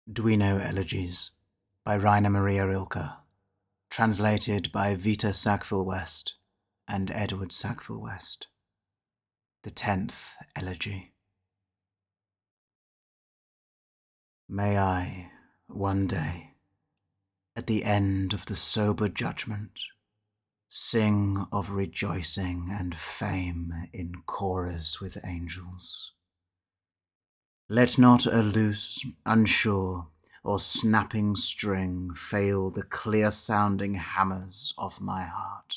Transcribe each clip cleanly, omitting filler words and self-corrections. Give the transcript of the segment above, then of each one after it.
Duino Elegies by Rainer Maria Rilke, translated by Vita Sackville-West and Edward Sackville-West. The 10th Elegy. May I, one day, at the end of the sober judgment, sing of rejoicing and fame in chorus with angels. Let not a loose, unsure, or snapping string fail the clear-sounding hammers of my heart.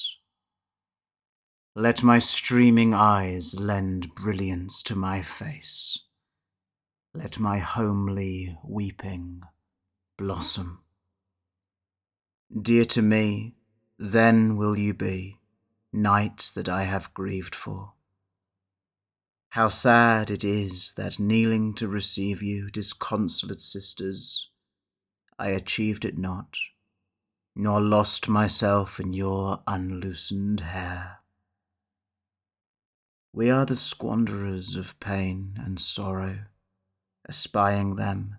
Let my streaming eyes lend brilliance to my face. Let my homely weeping blossom. Dear to me, then will you be, nights that I have grieved for. How sad it is that kneeling to receive you, disconsolate sisters, I achieved it not, nor lost myself in your unloosened hair. We are the squanderers of pain and sorrow, espying them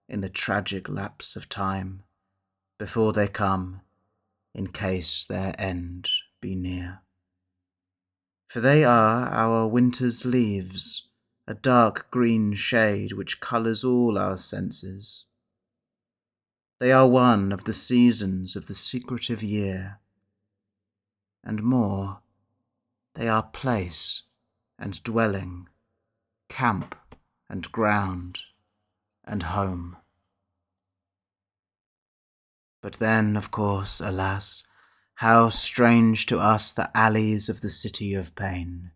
in the tragic lapse of time, before they come, in case their end be near. For they are our winter's leaves, a dark green shade which colours all our senses. They are one of the seasons of the secretive year, and more, they are place and dwelling, camp and ground and home. But then, of course, alas, how strange to us the alleys of the city of pain,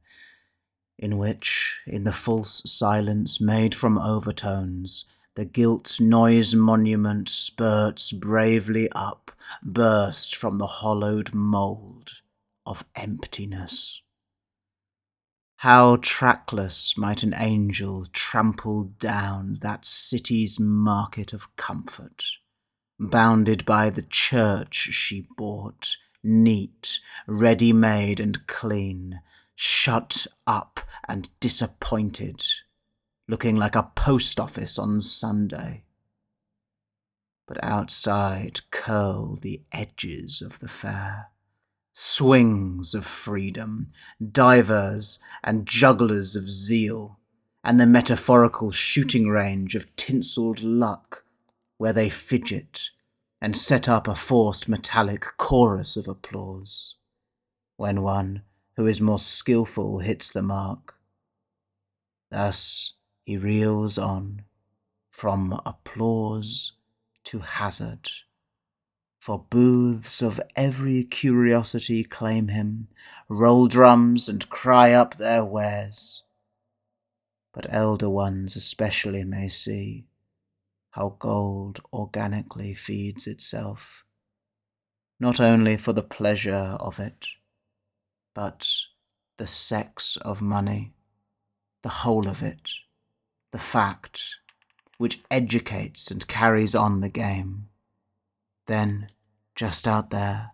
in which, in the false silence made from overtones, the gilt noise monument spurts bravely up, burst from the hollowed mould of emptiness. How trackless might an angel trample down that city's market of comfort, bounded by the church she bought, neat, ready-made and clean, shut up and disappointed, looking like a post office on Sunday. But outside curl the edges of the fair, swings of freedom, divers and jugglers of zeal, and the metaphorical shooting range of tinselled luck, where they fidget and set up a forced metallic chorus of applause, when one who is more skilful hits the mark. Thus he reels on, from applause to hazard, for booths of every curiosity claim him, roll drums and cry up their wares. But elder ones especially may see how gold organically feeds itself, not only for the pleasure of it, but the sex of money, the whole of it, the fact which educates and carries on the game. Then, just out there,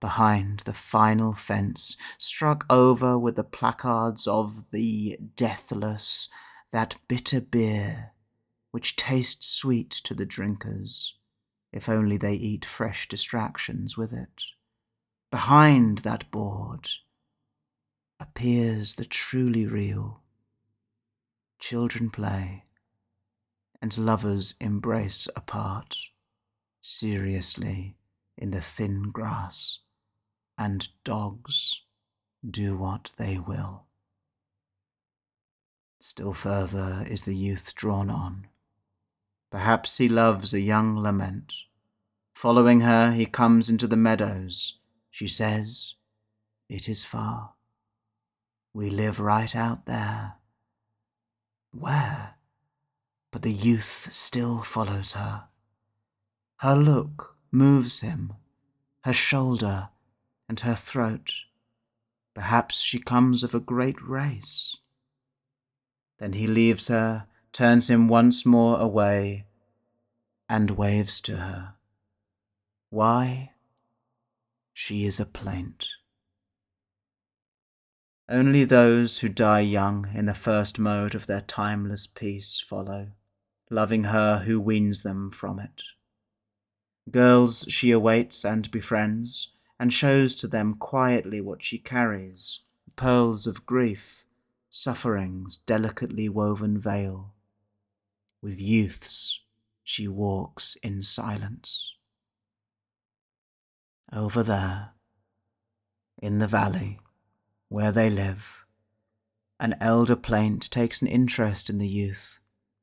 behind the final fence, struck over with the placards of the deathless, that bitter beer, which tastes sweet to the drinkers, if only they eat fresh distractions with it. Behind that board appears the truly real. Children play, and lovers embrace apart, seriously in the thin grass, and dogs do what they will. Still further is the youth drawn on. Perhaps he loves a young lament. Following her, he comes into the meadows. She says, "It is far. We live right out there." Where? But the youth still follows her. Her look moves him, her shoulder and her throat. Perhaps she comes of a great race. Then he leaves her, turns him once more away, and waves to her. Why? She is a plaint. Only those who die young in the first mode of their timeless peace follow, loving her who weans them from it. Girls she awaits and befriends, and shows to them quietly what she carries, pearls of grief, suffering's delicately woven veil. With youths she walks in silence. Over there, in the valley, where they live, an elder plaint takes an interest in the youth,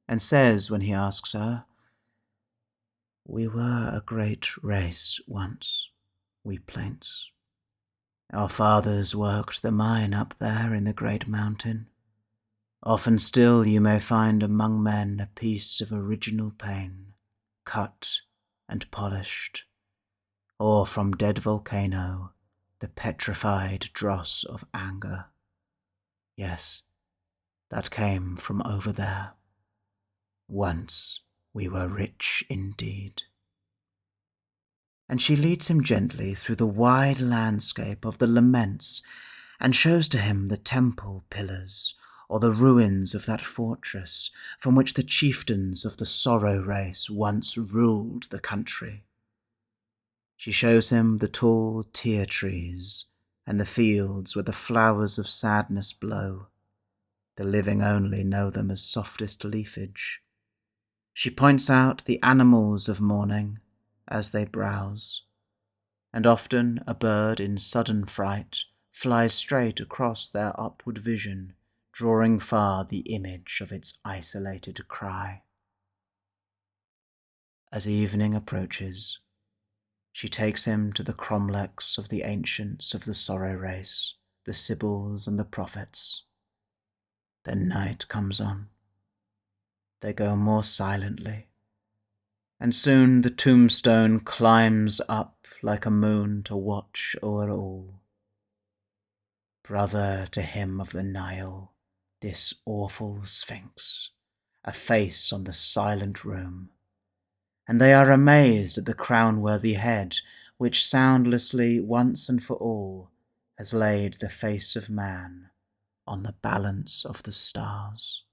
and says when he asks her, "We were a great race once, we plaints. Our fathers worked the mine up there in the great mountain. Often still you may find among men a piece of original pain, cut and polished, or from dead volcano the petrified dross of anger. Yes, that came from over there. Once we were rich indeed." And she leads him gently through the wide landscape of the laments, and shows to him the temple pillars, or the ruins of that fortress from which the chieftains of the sorrow race once ruled the country. She shows him the tall tear trees, and the fields where the flowers of sadness blow. The living only know them as softest leafage. She points out the animals of mourning as they browse, and often a bird in sudden fright flies straight across their upward vision, drawing far the image of its isolated cry. As evening approaches, she takes him to the cromlechs of the ancients of the sorrow race, the sibyls and the prophets. Then night comes on. They go more silently, and soon the tombstone climbs up like a moon to watch o'er all. Brother to him of the Nile, this awful sphinx, a face on the silent room, and they are amazed at the crown-worthy head which soundlessly once and for all has laid the face of man on the balance of the stars.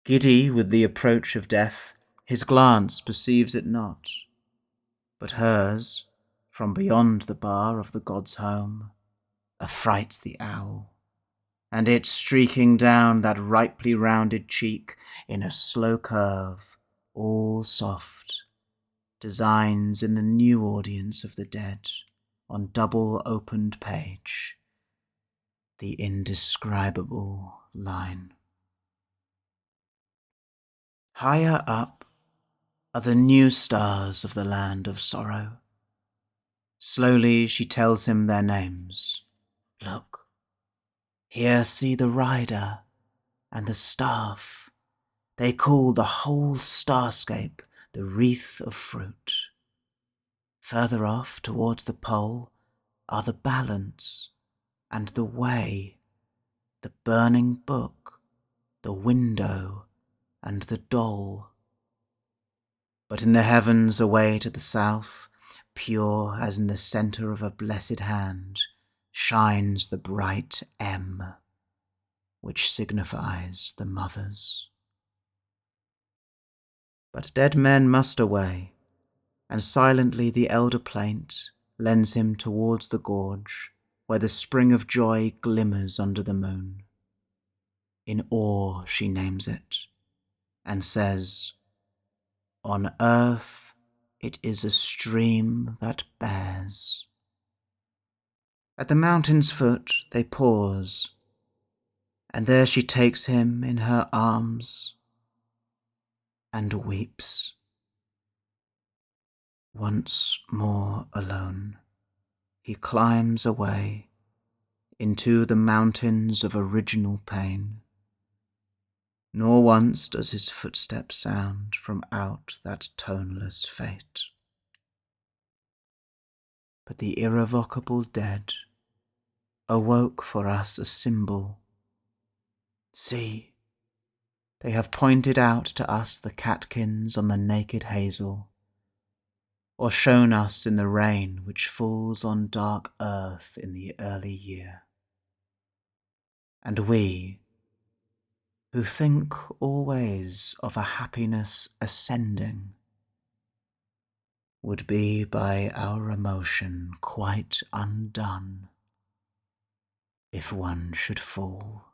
Giddy with the approach of death, his glance perceives it not, but hers, from beyond the bar of the god's home, affrights the owl, and it streaking down that ripely rounded cheek in a slow curve, all soft, designs in the new audience of the dead, on double-opened page, the indescribable line. Higher up are the new stars of the land of sorrow. Slowly she tells him their names. Look, here see the rider and the staff. They call the whole starscape the wreath of fruit. Further off towards the pole are the balance and the way, the burning book, the window and the doll. But in the heavens away to the south, pure as in the centre of a blessed hand, shines the bright M, which signifies the mothers. But dead men must away, and silently the elder plaint lends him towards the gorge, where the spring of joy glimmers under the moon. In awe she names it, and says, "On earth it is a stream that bears." At the mountain's foot they pause, and there she takes him in her arms and weeps. Once more alone, he climbs away into the mountains of original pain, nor once does his footstep sound from out that toneless fate. But the irrevocable dead awoke for us a symbol. See, they have pointed out to us the catkins on the naked hazel, or shown us in the rain which falls on dark earth in the early year. And we, who think always of a happiness ascending, would be by our emotion quite undone if one should fall.